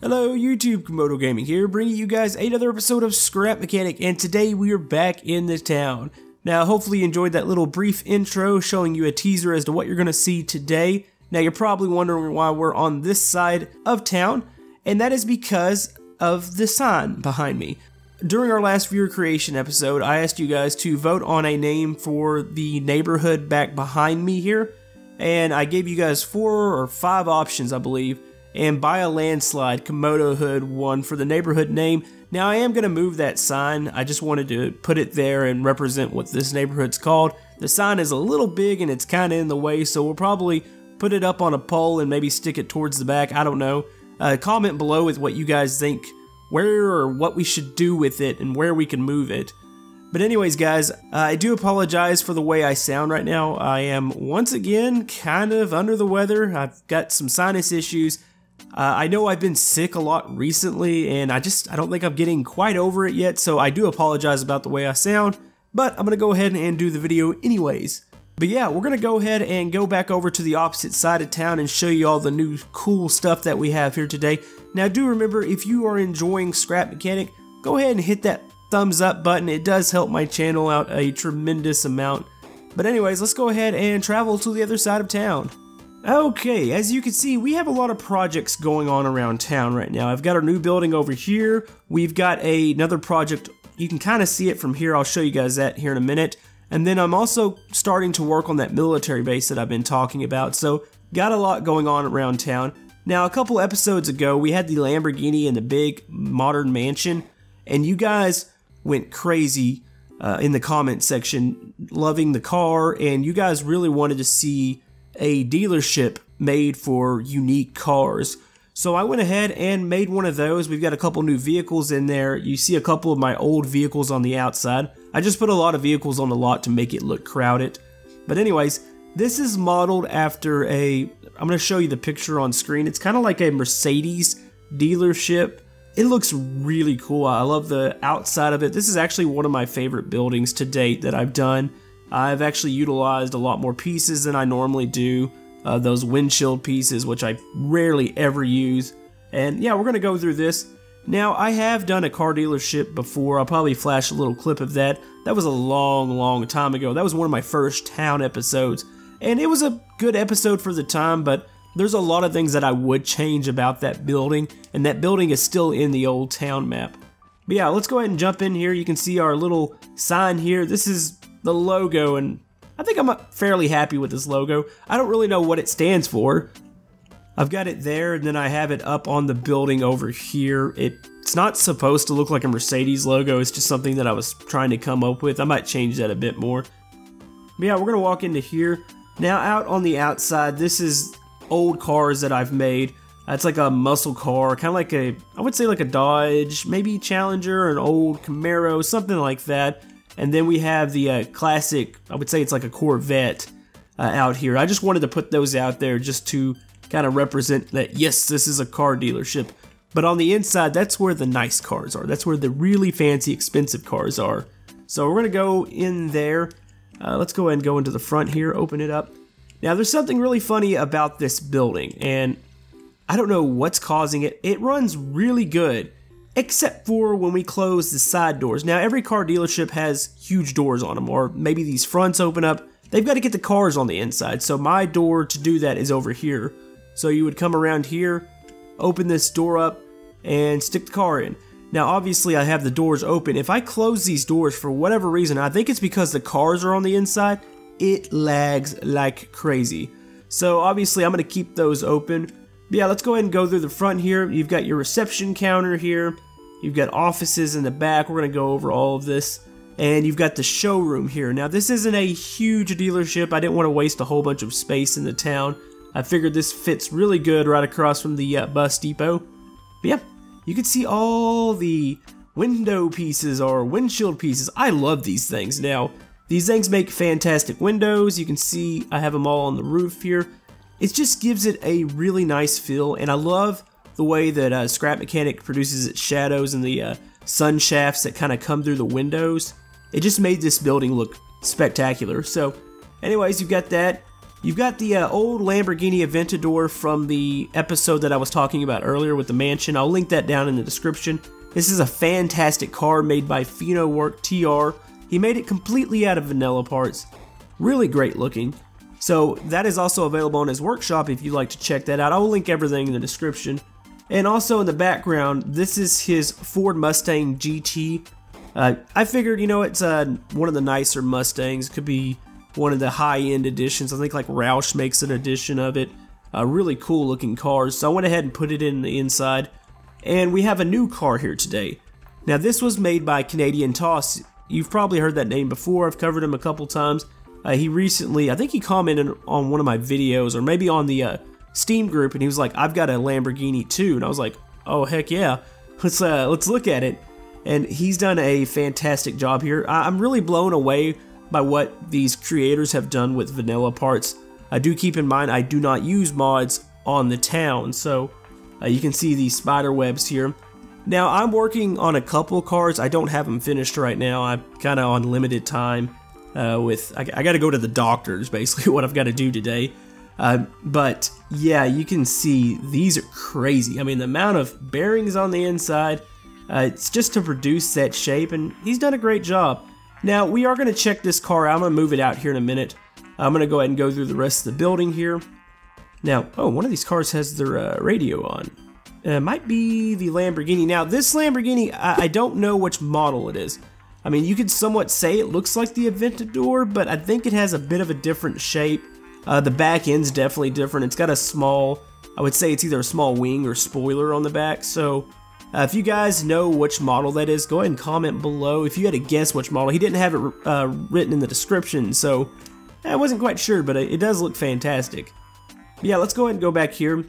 Hello YouTube, Camodo Gaming here, bringing you guys another episode of Scrap Mechanic, and today we are back in the town. Now hopefully you enjoyed that little brief intro showing you a teaser as to what you're going to see today. Now you're probably wondering why we're on this side of town, and that is because of the sign behind me. During our last viewer creation episode, I asked you guys to vote on a name for the neighborhood back behind me here, and I gave you guys 4 or 5 options, I believe. And by a landslide, Camodo Hood won for the neighborhood name. Now I am going to move that sign. I just wanted to put it there and represent what this neighborhood's called. The sign is a little big and it's kind of in the way, so we'll probably put it up on a pole and maybe stick it towards the back. I don't know. Comment below with what you guys think, where or what we should do with it and where we can move it. But anyways guys, I do apologize for the way I sound right now. I am once again kind of under the weather. I've got some sinus issues. I know I've been sick a lot recently, and I don't think I'm getting quite over it yet, so I do apologize about the way I sound, but I'm going to go ahead and do the video anyways. But yeah, we're going to go ahead and go back over to the opposite side of town and show you all the new cool stuff that we have here today. Now do remember, if you are enjoying Scrap Mechanic, go ahead and hit that thumbs up button. It does help my channel out a tremendous amount. But anyways, let's go ahead and travel to the other side of town. Okay, as you can see, we have a lot of projects going on around town right now. I've got our new building over here. We've got another project. You can kind of see it from here. I'll show you guys that here in a minute. And then I'm also starting to work on that military base that I've been talking about. So, got a lot going on around town. Now, a couple episodes ago, we had the Lamborghini and the big modern mansion. And you guys went crazy in the comment section, loving the car. And you guys really wanted to see a dealership made for unique cars. So I went ahead and made one of those. We've got a couple new vehicles in there. You see a couple of my old vehicles on the outside. I just put a lot of vehicles on the lot to make it look crowded. But anyways, this is modeled after I'm going to show you the picture on screen. It's kind of like a Mercedes dealership. It looks really cool. I love the outside of it. This is actually one of my favorite buildings to date that I've done. I've actually utilized a lot more pieces than I normally do. Those windshield pieces, which I rarely ever use. And yeah, we're going to go through this. Now, I have done a car dealership before. I'll probably flash a little clip of that. That was a long time ago. That was one of my first town episodes. And it was a good episode for the time, but there's a lot of things that I would change about that building. And that building is still in the old town map. But yeah, let's go ahead and jump in here. You can see our little sign here. This is the logo, and I think I'm fairly happy with this logo. I don't really know what it stands for. I've got it there, and then I have it up on the building over here. It's not supposed to look like a Mercedes logo. It's just something that I was trying to come up with. I might change that a bit more. But yeah, we're going to walk into here. Now, out on the outside, this is old cars that I've made. It's like a muscle car, kind of like I would say like a Dodge, maybe Challenger, an old Camaro, something like that. And then we have the classic, I would say it's like a Corvette out here. I just wanted to put those out there just to kind of represent that, yes, this is a car dealership. But on the inside, that's where the nice cars are. That's where the really fancy, expensive cars are. So we're going to go in there. Let's go ahead and go into the front here, open it up. Now, there's something really funny about this building, and I don't know what's causing it. It runs really good. Except for when we close the side doors. Now, every car dealership has huge doors on them, or maybe these fronts open up. They've got to get the cars on the inside, so my door to do that is over here. So you would come around here, open this door up, and stick the car in. Now, obviously, I have the doors open. If I close these doors for whatever reason, I think it's because the cars are on the inside, it lags like crazy. So, obviously, I'm going to keep those open. But yeah, let's go ahead and go through the front here. You've got your reception counter here. You've got offices in the back. We're going to go over all of this. And you've got the showroom here. Now, this isn't a huge dealership. I didn't want to waste a whole bunch of space in the town. I figured this fits really good right across from the bus depot. But yeah, you can see all the window pieces or windshield pieces. I love these things. Now, these things make fantastic windows. You can see I have them all on the roof here. It just gives it a really nice feel. And I love the way that Scrap Mechanic produces its shadows and the sun shafts that kind of come through the windows. It just made this building look spectacular. So anyways, you've got that. You've got the old Lamborghini Aventador from the episode that I was talking about earlier with the mansion. I'll link that down in the description. This is a fantastic car made by FenoworkTR. He made it completely out of vanilla parts. Really great looking. So that is also available on his workshop if you'd like to check that out. I'll link everything in the description. And also in the background, this is his Ford Mustang GT. I figured, you know, it's one of the nicer Mustangs. It could be one of the high-end editions. I think like Roush makes an edition of it. Really cool looking cars. So I went ahead and put it in the inside. And we have a new car here today. Now this was made by Canadian Toss. You've probably heard that name before. I've covered him a couple times. He recently, I think he commented on one of my videos, or maybe on the Steam group, and he was like, I've got a Lamborghini too. And I was like, oh heck yeah, let's look at it. And he's done a fantastic job here. I'm really blown away by what these creators have done with vanilla parts. I do keep in mind I do not use mods on the town, so you can see these spider webs here. Now I'm working on a couple cars. I don't have them finished right now. I'm kind of on limited time I got to go to the doctors, basically what I've got to do today. But yeah, you can see these are crazy. I mean, the amount of bearings on the inside, it's just to produce that shape, and he's done a great job. Now, we are going to check this car out. I'm going to move it out here in a minute. I'm going to go ahead and go through the rest of the building here. Now, oh, one of these cars has their radio on. It might be the Lamborghini. Now, this Lamborghini, I don't know which model it is. I mean, you could somewhat say it looks like the Aventador, but I think it has a bit of a different shape. The back end's definitely different. It's got a small, I would say it's either a small wing or spoiler on the back. So, if you guys know which model that is, go ahead and comment below. If you had to guess which model, he didn't have it written in the description, so I wasn't quite sure, but it does look fantastic. Yeah, let's go ahead and go back here.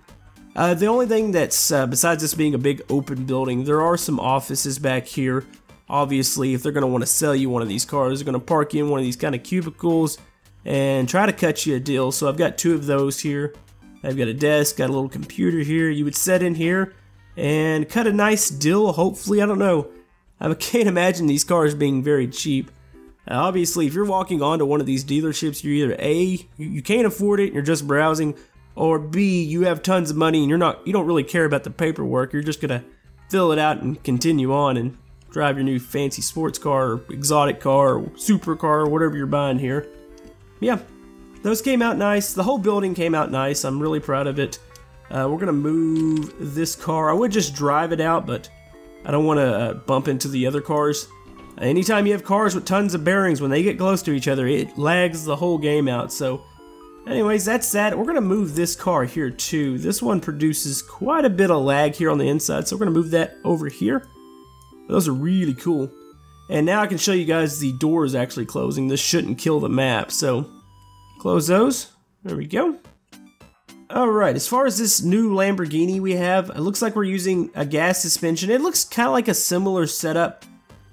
The only thing that's, besides this being a big open building, there are some offices back here. Obviously, if they're going to want to sell you one of these cars, they're going to park you in one of these kind of cubicles and try to cut you a deal. So I've got two of those here. I've got a desk, got a little computer here. You would set in here and cut a nice deal, hopefully. I don't know. I can't imagine these cars being very cheap. Obviously, if you're walking onto one of these dealerships, you're either A, you can't afford it and you're just browsing, or B, you have tons of money and you don't really care about the paperwork. You're just gonna fill it out and continue on and drive your new fancy sports car or exotic car or supercar or whatever you're buying here. Yeah, those came out nice. The whole building came out nice. I'm really proud of it. We're gonna move this car. I would just drive it out, but I don't want to bump into the other cars. Anytime you have cars with tons of bearings, when they get close to each other, it lags the whole game out. So anyways, that's that. We're gonna move this car here too. This one produces quite a bit of lag here on the inside, so we're gonna move that over here. Those are really cool. And now I can show you guys the doors actually closing. This shouldn't kill the map, so close those. There we go. Alright, as far as this new Lamborghini we have, it looks like we're using a gas suspension. It looks kind of like a similar setup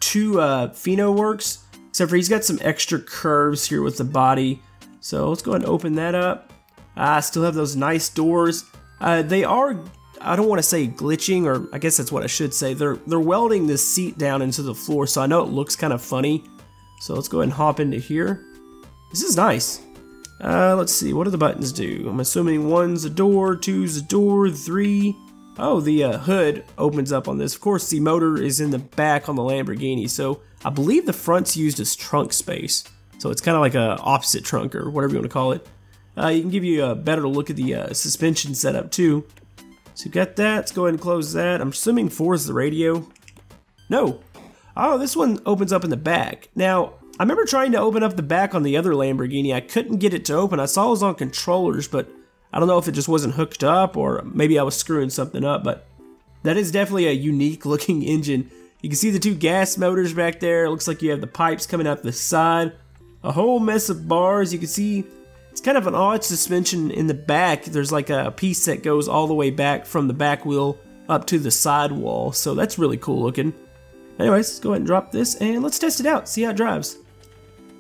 to FenoworkTR, except for he's got some extra curves here with the body. So let's go ahead and open that up. I still have those nice doors. They are, I don't want to say glitching, or I guess that's what I should say. They're welding this seat down into the floor, so I know it looks kind of funny. So let's go ahead and hop into here. This is nice. Let's see, what do the buttons do? I'm assuming 1's a door, 2's a door, 3. Oh, the hood opens up on this. Of course, the motor is in the back on the Lamborghini, so I believe the front's used as trunk space. So it's kind of like a opposite trunk, or whatever you want to call it. You can give you a better look at the suspension setup too. So you got that. Let's go ahead and close that. I'm assuming 4 is the radio. No. Oh, this one opens up in the back. Now, I remember trying to open up the back on the other Lamborghini. I couldn't get it to open. I saw it was on controllers, but I don't know if it just wasn't hooked up or maybe I was screwing something up, but that is definitely a unique looking engine. You can see the 2 gas motors back there. It looks like you have the pipes coming out the side. A whole mess of bars. You can see it's kind of an odd suspension in the back. There's like a piece that goes all the way back from the back wheel up to the side wall. So that's really cool looking. Anyways, let's go ahead and drop this and let's test it out. See how it drives.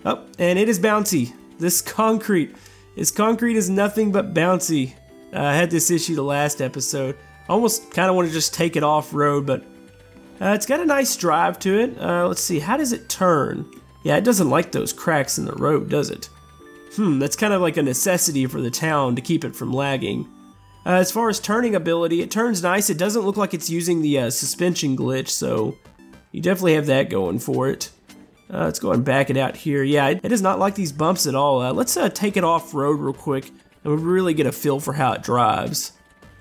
Oh, and it is bouncy. This concrete is nothing but bouncy. I had this issue the last episode. I almost kind of want to just take it off-road, but it's got a nice drive to it. Let's see, how does it turn? Yeah, it doesn't like those cracks in the road, does it? That's kind of like a necessity for the town to keep it from lagging. As far as turning ability, it turns nice. It doesn't look like it's using the suspension glitch, so you definitely have that going for it. Let's go ahead and back it out here. Yeah, it does not like these bumps at all. Let's take it off-road real quick and really get a feel for how it drives.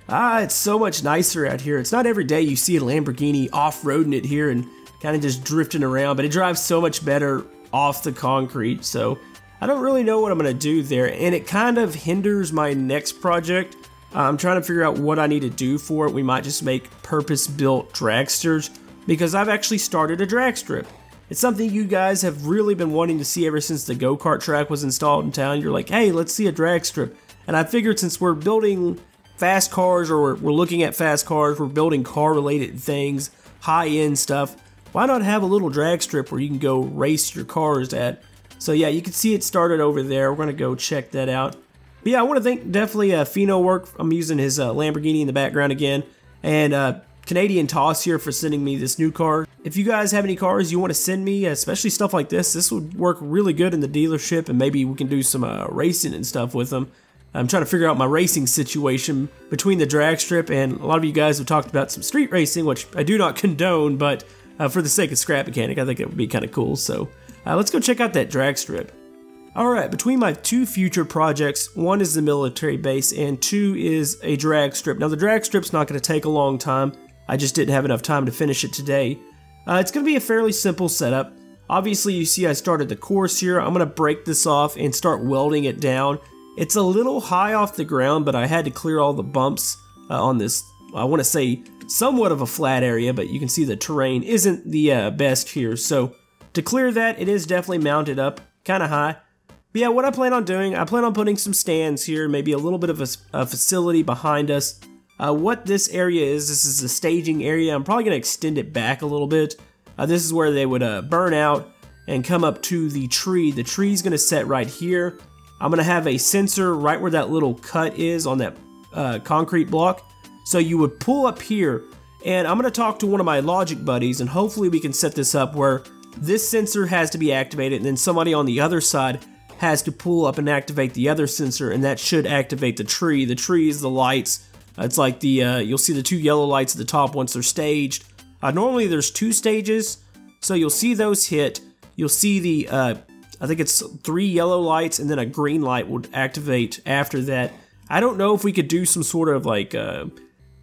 It's so much nicer out here. It's not every day you see a Lamborghini off-roading it here and kind of just drifting around, but it drives so much better off the concrete, so I don't really know what I'm going to do there, and it kind of hinders my next project. I'm trying to figure out what I need to do for it. We might just make purpose-built dragsters, because I've actually started a drag strip. It's something you guys have really been wanting to see ever since the go-kart track was installed in town. You're like, hey, let's see a drag strip. And I figured since we're building fast cars, or we're looking at fast cars, we're building car-related things, high-end stuff, why not have a little drag strip where you can go race your cars at? So yeah, you can see it started over there. We're going to go check that out. But yeah, I want to thank definitely FenoworkTR. I'm using his Lamborghini in the background again. And Canadian Toss here for sending me this new car. If you guys have any cars you want to send me, especially stuff like this would work really good in the dealership, and maybe we can do some racing and stuff with them. I'm trying to figure out my racing situation between the drag strip, and a lot of you guys have talked about some street racing, which I do not condone, but for the sake of Scrap Mechanic, I think it would be kind of cool. So let's go check out that drag strip. Alright, between my two future projects, one is the military base and two is a drag strip. Now the drag strip's not going to take a long time. I just didn't have enough time to finish it today. It's going to be a fairly simple setup. Obviously you see I started the course here. I'm going to break this off and start welding it down. It's a little high off the ground, but I had to clear all the bumps on this, I want to say, somewhat of a flat area, but you can see the terrain isn't the best here. So to clear that, it is definitely mounted up kind of high. But yeah, what I plan on doing, I plan on putting some stands here, maybe a little bit of a facility behind us. What this area is, this is the staging area. I'm probably going to extend it back a little bit. This is where they would burn out and come up to the tree. The tree's going to set right here. I'm going to have a sensor right where that little cut is on that concrete block. So you would pull up here, and I'm going to talk to one of my logic buddies, and hopefully we can set this up where this sensor has to be activated, and then somebody on the other side has to pull up and activate the other sensor, and that should activate the tree. The tree is the lights. It's like the, you'll see the two yellow lights at the top once they're staged. Normally there's two stages, so you'll see those hit. You'll see the, I think it's 3 yellow lights, and then a green light would activate after that. I don't know if we could do some sort of like,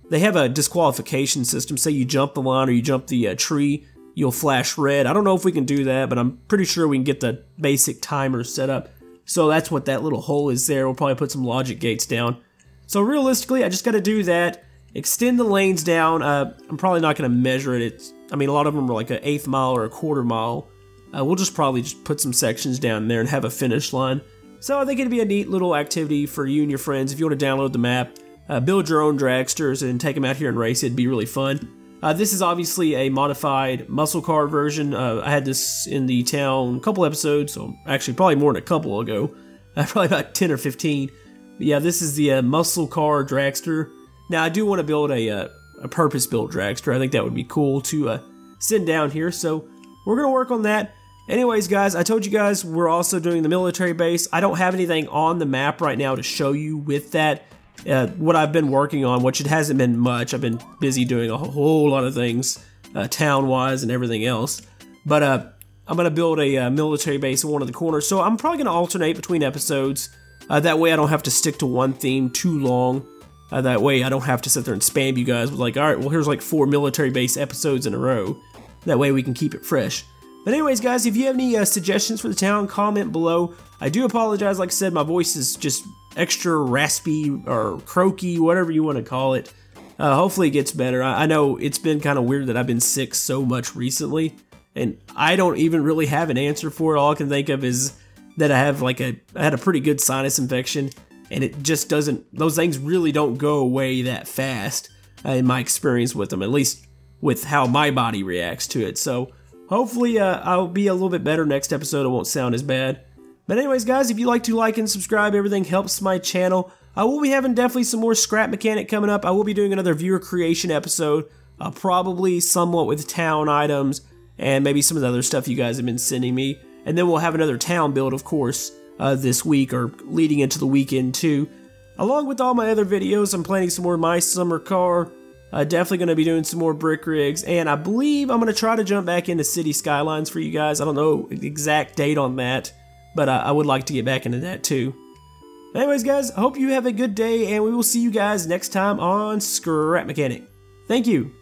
they have a disqualification system. Say you jump the line or you jump the tree, you'll flash red. I don't know if we can do that, but I'm pretty sure we can get the basic timer set up. So that's what that little hole is there. We'll probably put some logic gates down. So realistically, I just got to do that. Extend the lanes down. I'm probably not going to measure it. I mean, a lot of them are like an 1/8 mile or a 1/4 mile. We'll just probably just put some sections down there and have a finish line. So I think it'd be a neat little activity for you and your friends. If you want to download the map, build your own dragsters and take them out here and race, it'd be really fun. This is obviously a modified muscle car version. I had this in the town a couple episodes, so actually probably more than a couple ago. Probably about 10 or 15. But yeah, this is the muscle car dragster. Now I do want to build a purpose-built dragster. I think that would be cool to send down here, so we're going to work on that. Anyways, guys, I told you guys we're also doing the military base. I don't have anything on the map right now to show you with that. What I've been working on, which it hasn't been much. I've been busy doing a whole lot of things, town-wise and everything else. But I'm going to build a military base in one of the corners, so I'm probably going to alternate between episodes. That way I don't have to stick to one theme too long. That way I don't have to sit there and spam you guys with like, alright, well here's like 4 military base episodes in a row. That way we can keep it fresh. But anyways, guys, if you have any suggestions for the town, comment below. I do apologize, like I said, my voice is just extra raspy or croaky, whatever you want to call it. Hopefully it gets better. I know it's been kind of weird that I've been sick so much recently, and I don't even really have an answer for it. All I can think of is that I have like I had a pretty good sinus infection, and it just doesn't, those things really don't go away that fast in my experience with them, at least with how my body reacts to it. So hopefully I'll be a little bit better next episode. It won't sound as bad. But anyways, guys, if you like to like and subscribe, everything helps my channel. I will be having definitely some more Scrap Mechanic coming up. I will be doing another viewer creation episode, probably somewhat with town items and maybe some of the other stuff you guys have been sending me. And then we'll have another town build, of course, this week or leading into the weekend too. Along with all my other videos, I'm planning some more My Summer Car. Definitely going to be doing some more brick rigs, and I believe I'm going to try to jump back into City Skylines for you guys. I don't know the exact date on that, but I would like to get back into that too. Anyways guys, I hope you have a good day, and we will see you guys next time on Scrap Mechanic. Thank you.